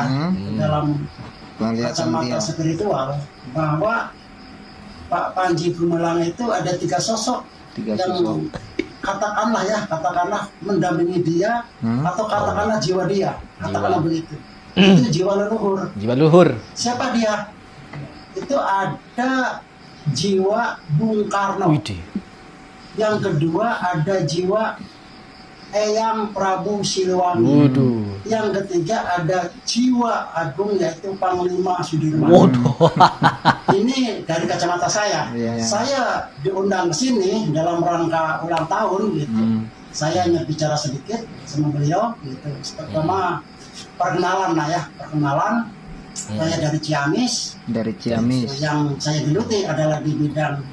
ya dalam kacamata spiritual bahwa Pak Panji Gumilang itu ada tiga sosok yang katakanlah mendampingi dia atau katakanlah jiwa dia, katakanlah begitu. Itu jiwa leluhur. Jiwa luhur. Siapa dia? Itu ada jiwa Bung Karno. Widih. Yang kedua ada jiwa Eyang Prabu Siliwangi. Waduh. Yang ketiga ada jiwa agung yaitu Panglima Sudirman. Waduh. Ini dari kacamata saya. Saya diundang ke sini dalam rangka ulang tahun gitu. Saya hanya bicara sedikit sama beliau gitu. Pertama perkenalan lah ya, perkenalan. Saya dari Ciamis. Yang saya geluti adalah di bidang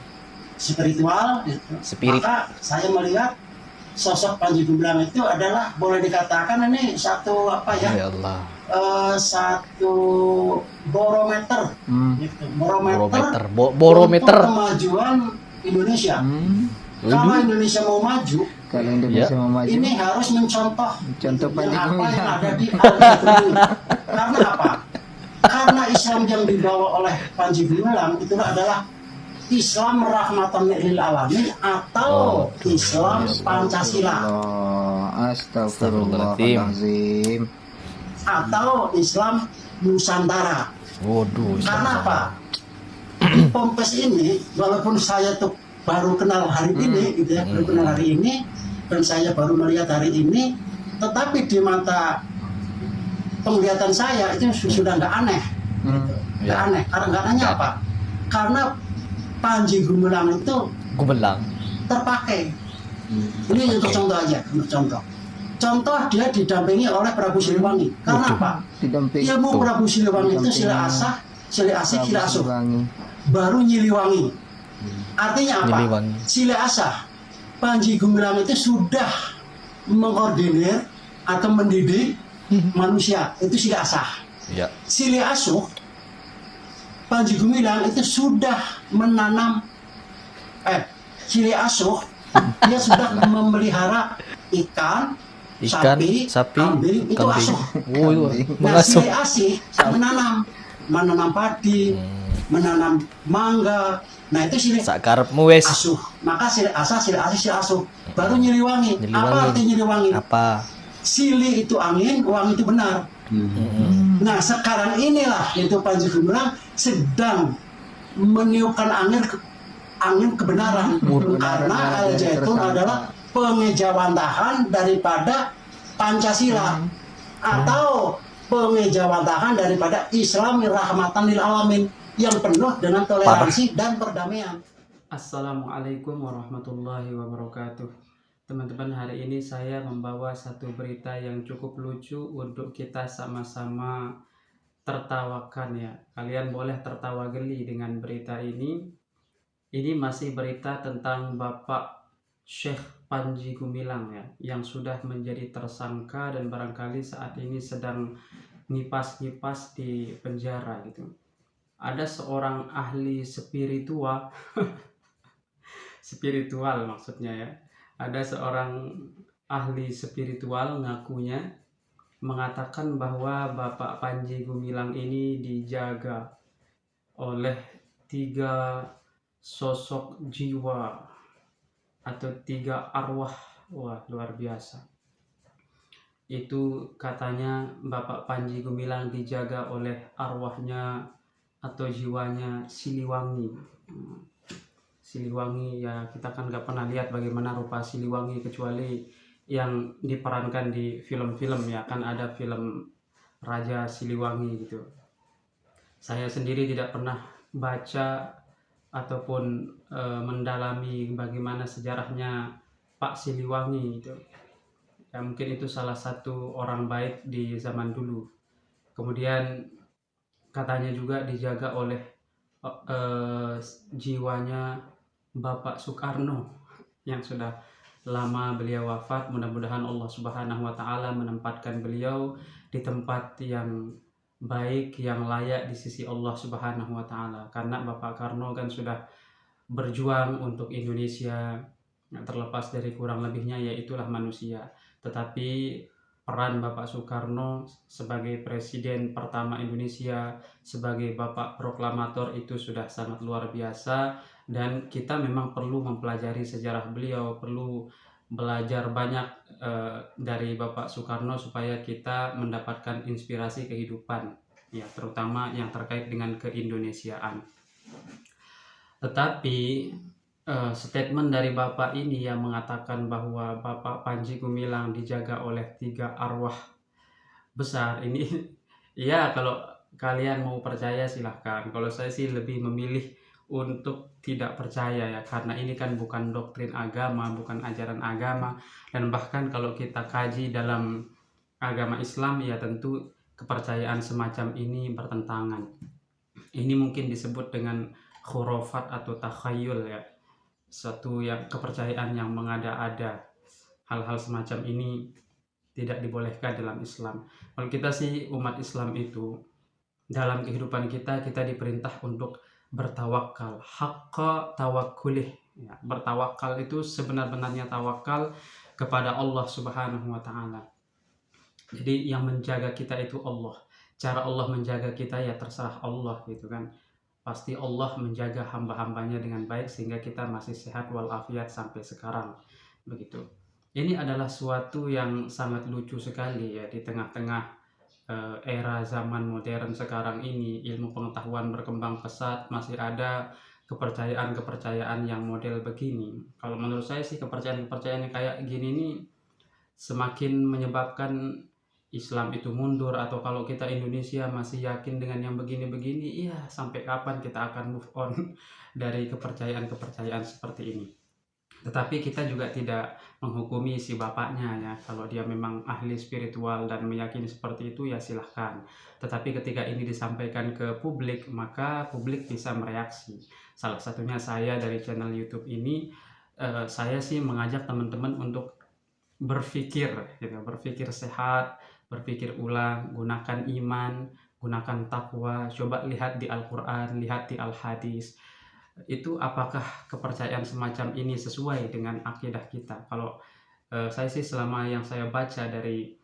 spiritual gitu. Maka saya melihat sosok Panji Gumilang itu adalah boleh dikatakan ini satu apa ya? Ya Allah. Satu barometer gitu. Barometer. Kemajuan Indonesia. Kalau Indonesia mau maju, ini harus mencontoh apa yang ada di Al-Quran. Karena apa? Karena Islam yang dibawa oleh Panji Gumilang itu adalah Islam rahmatan lil alamin atau Islam Pancasila. Astagfirullahaladzim. Atau Islam Nusantara. Waduh. Karena apa? Pompes ini walaupun saya tuh baru kenal hari ini gitu ya, baru kenal hari ini dan saya baru melihat hari ini, tetapi di mata penglihatan saya itu sudah nggak aneh. Nggak aneh. Karena apa? Karena Panji Gumilang itu terpakai. Ini untuk contoh aja, untuk contoh. Contoh dia didampingi oleh Prabu Siliwangi. Karena apa? Ilmu Prabu Siliwangi itu sila asah, sila asih, sila asuh. Baru Nyiliwangi. Artinya apa? Sila asah. Panji Gumilang itu sudah mengordinir atau mendidik manusia. Itu sila asah. Sila asuh. Panji Gumilang itu sudah menanam cili asuh, dia sudah memelihara ikan, sapi, kambing, itu asuh. Nah, cili asih menanam padi, menanam mangga. Nah, itu cili asuh. Maka cili asah, cili asih, cili asuh. Baru Nyiliwangi. Apa arti Nyiliwangi? Sili itu angin, wangi itu benar. Nah sekarang inilah itu Panji Gumilang sedang meniupkan angin kebenaran. Karena Al-Zaitun adalah pengejawantahan daripada Pancasila atau pengejawantahan daripada Islam rahmatan lil alamin yang penuh dengan toleransi dan perdamaian. Assalamualaikum warahmatullahi wabarakatuh. Teman-teman, hari ini saya membawa satu berita yang cukup lucu untuk kita sama-sama tertawakan ya. Kalian boleh tertawa geli dengan berita ini. Ini masih berita tentang Bapak Syekh Panji Gumilang ya, yang sudah menjadi tersangka dan barangkali saat ini sedang ngipas-ngipas di penjara gitu. Ada seorang ahli spiritual spiritual maksudnya ya. Ada seorang ahli spiritual ngakunya mengatakan bahwa Bapak Panji Gumilang ini dijaga oleh 3 sosok jiwa atau 3 arwah. Wah, luar biasa. Itu katanya Bapak Panji Gumilang dijaga oleh arwahnya atau jiwanya Siliwangi. Siliwangi ya, kita kan nggak pernah lihat bagaimana rupa Siliwangi kecuali yang diperankan di film-film ya, kan ada film Raja Siliwangi gitu. Saya sendiri tidak pernah baca ataupun mendalami bagaimana sejarahnya Pak Siliwangi gitu. Ya mungkin itu salah satu orang baik di zaman dulu. Kemudian katanya juga dijaga oleh jiwanya Bapak Soekarno yang sudah lama beliau wafat. Mudah-mudahan Allah Subhanahu wa taala menempatkan beliau di tempat yang baik, yang layak di sisi Allah Subhanahu wa taala. Karena Bapak Karno kan sudah berjuang untuk Indonesia, terlepas dari kurang lebihnya ya itulah manusia. Tetapi peran Bapak Soekarno sebagai Presiden pertama Indonesia, sebagai Bapak Proklamator itu sudah sangat luar biasa, dan kita memang perlu mempelajari sejarah beliau, perlu belajar banyak dari Bapak Soekarno supaya kita mendapatkan inspirasi kehidupan, ya terutama yang terkait dengan keindonesiaan. Tetapi statement dari Bapak ini yang mengatakan bahwa Bapak Panji Gumilang dijaga oleh 3 arwah besar ini, ya kalau kalian mau percaya silahkan. Kalau saya sih lebih memilih untuk tidak percaya ya, karena ini kan bukan doktrin agama, bukan ajaran agama, dan bahkan kalau kita kaji dalam agama Islam ya tentu kepercayaan semacam ini bertentangan. Ini mungkin disebut dengan khurafat atau takhayul ya, satu yang kepercayaan yang mengada-ada. Hal-hal semacam ini tidak dibolehkan dalam Islam. Kalau kita sih umat Islam itu dalam kehidupan kita diperintah untuk bertawakal, haqqa tawakkulih ya. Bertawakal itu sebenar-benarnya tawakal kepada Allah Subhanahu wa taala. Jadi yang menjaga kita itu Allah. Cara Allah menjaga kita ya terserah Allah gitu kan. Pasti Allah menjaga hamba-hambanya dengan baik sehingga kita masih sehat walafiat sampai sekarang, begitu. Ini adalah suatu yang sangat lucu sekali ya, di tengah-tengah era zaman modern sekarang ini, ilmu pengetahuan berkembang pesat, masih ada kepercayaan-kepercayaan yang model begini. Kalau menurut saya sih kepercayaan-kepercayaan yang kayak gini nih semakin menyebabkan Islam itu mundur, atau kalau kita Indonesia masih yakin dengan yang begini-begini, ya sampai kapan kita akan move on dari kepercayaan-kepercayaan seperti ini. Tetapi kita juga tidak menghukumi si bapaknya ya, kalau dia memang ahli spiritual dan meyakini seperti itu ya silahkan. Tetapi ketika ini disampaikan ke publik, maka publik bisa mereaksi. Salah satunya saya dari channel YouTube ini, saya sih mengajak teman-teman untuk berpikir gitu, berpikir sehat, berpikir ulang, gunakan iman, gunakan takwa, coba lihat di Al-Quran, lihat di Al-Hadis, itu apakah kepercayaan semacam ini sesuai dengan akidah kita. Kalau saya sih selama yang saya baca dari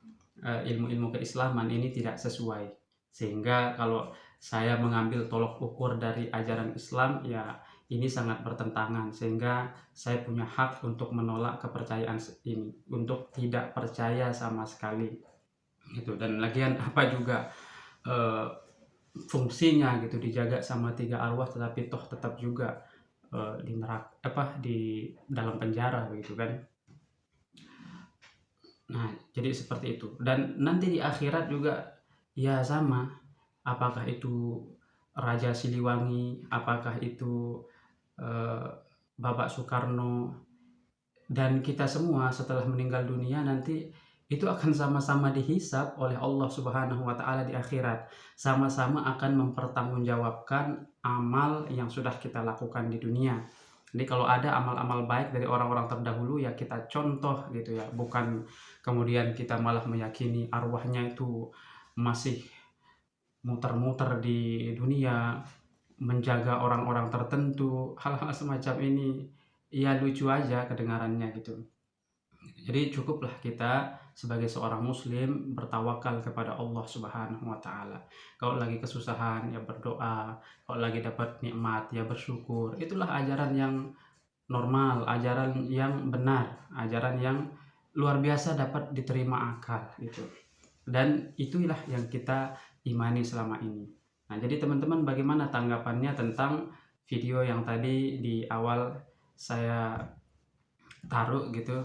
ilmu-ilmu keislaman ini tidak sesuai, sehingga kalau saya mengambil tolok ukur dari ajaran Islam ya ini sangat bertentangan, sehingga saya punya hak untuk menolak kepercayaan ini, untuk tidak percaya sama sekali gitu. Dan lagian apa juga fungsinya gitu dijaga sama 3 arwah tetapi toh tetap juga di neraka, di dalam penjara begitu kan. Nah jadi seperti itu, dan nanti di akhirat juga ya sama, apakah itu Raja Siliwangi, apakah itu Bapak Soekarno, dan kita semua setelah meninggal dunia nanti itu akan sama-sama dihisab oleh Allah Subhanahu wa taala di akhirat. Sama-sama akan mempertanggungjawabkan amal yang sudah kita lakukan di dunia. Jadi kalau ada amal-amal baik dari orang-orang terdahulu ya kita contoh gitu ya, bukan kemudian kita malah meyakini arwahnya itu masih muter-muter di dunia, menjaga orang-orang tertentu. Hal-hal semacam ini ya lucu aja kedengarannya gitu. Jadi cukuplah kita sebagai seorang muslim bertawakal kepada Allah Subhanahu wa taala. Kalau lagi kesusahan ya berdoa, kalau lagi dapat nikmat ya bersyukur. Itulah ajaran yang normal, ajaran yang benar, ajaran yang luar biasa dapat diterima akal gitu. Dan itulah yang kita imani selama ini. Nah, jadi teman-teman bagaimana tanggapannya tentang video yang tadi di awal saya taruh gitu?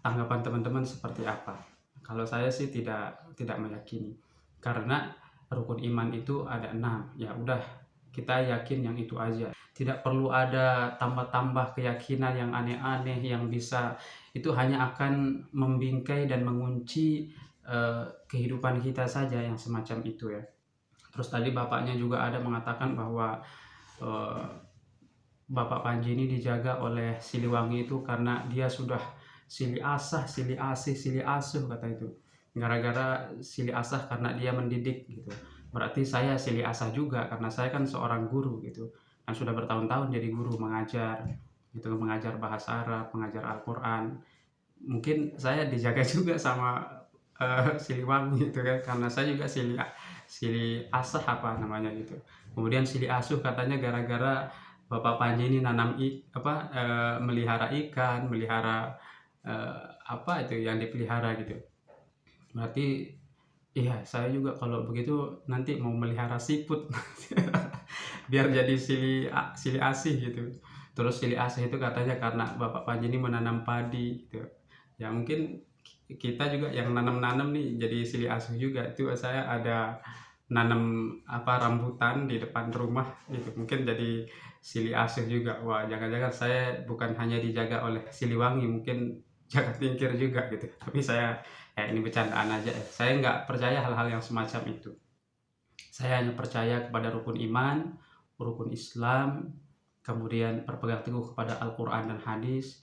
Tanggapan teman-teman seperti apa? Kalau saya sih tidak meyakini, karena rukun iman itu ada 6. Ya udah, kita yakin yang itu aja. Tidak perlu ada tambah-tambah keyakinan yang aneh-aneh yang bisa itu hanya akan membingkai dan mengunci kehidupan kita saja yang semacam itu ya. Terus tadi bapaknya juga ada mengatakan bahwa Bapak Panji ini dijaga oleh Siliwangi itu karena dia sudah silih asah, silih asih, silih asuh kata itu. Gara-gara silih asah karena dia mendidik gitu. Berarti saya silih asah juga karena saya kan seorang guru gitu. Dan sudah bertahun-tahun jadi guru mengajar gitu, mengajar bahasa Arab, mengajar Al-Quran. Mungkin saya dijaga juga sama Siliwangi gitu kan, karena saya juga Sili Asah apa namanya gitu. Kemudian Sili Asuh katanya gara-gara Bapak Panji ini melihara ikan, melihara apa itu yang dipelihara gitu. Berarti iya, saya juga kalau begitu nanti mau melihara siput biar jadi Sili Asih gitu. Terus Sili Asih itu katanya karena Bapak Panji ini menanam padi gitu. Ya mungkin kita juga yang nanam-nanam nih jadi Sili Asih juga. Itu saya ada nanam rambutan di depan rumah gitu. Mungkin jadi Sili Asih juga. Wah, jangan-jangan saya bukan hanya dijaga oleh Siliwangi, mungkin jaga tingkir juga gitu. Tapi saya ini bercandaan aja ya. Saya nggak percaya hal-hal yang semacam itu. Saya hanya percaya kepada rukun iman, rukun Islam, kemudian berpegang teguh kepada Al-Quran dan hadis,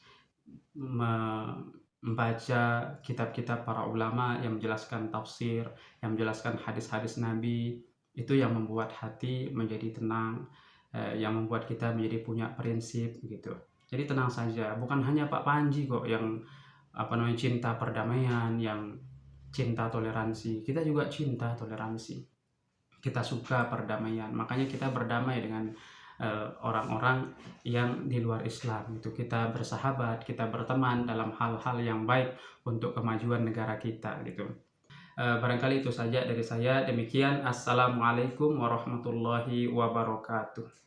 membaca kitab-kitab para ulama yang menjelaskan tafsir, yang menjelaskan hadis-hadis Nabi. Itu yang membuat hati menjadi tenang, yang membuat kita menjadi punya prinsip gitu. Jadi tenang saja, bukan hanya Pak Panji kok yang cinta perdamaian, yang cinta toleransi. Kita juga cinta toleransi, kita suka perdamaian, makanya kita berdamai dengan orang-orang yang di luar Islam. Itu kita bersahabat, kita berteman dalam hal-hal yang baik untuk kemajuan negara kita gitu. Barangkali itu saja dari saya. Demikian, assalamualaikum warahmatullahi wabarakatuh.